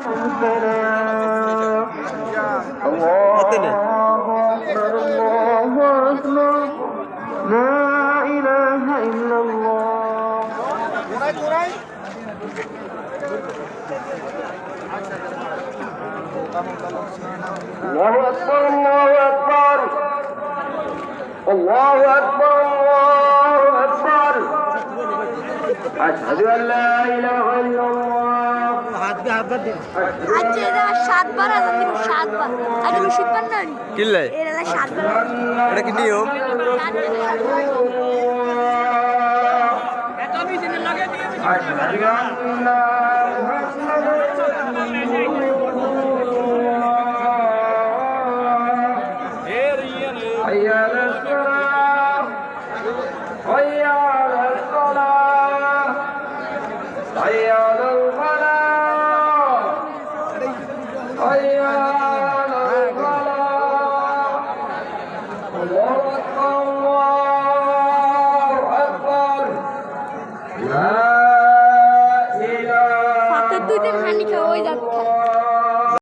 الله أكبر الله أكبر أشهد أن لا إله إلا الله আজকে এটা 7 বার আজান দিব 7 বার আরে আমি শিখবার না কিল্লে এরা 7 বার এটা কি নিয়ম أشهد أن لا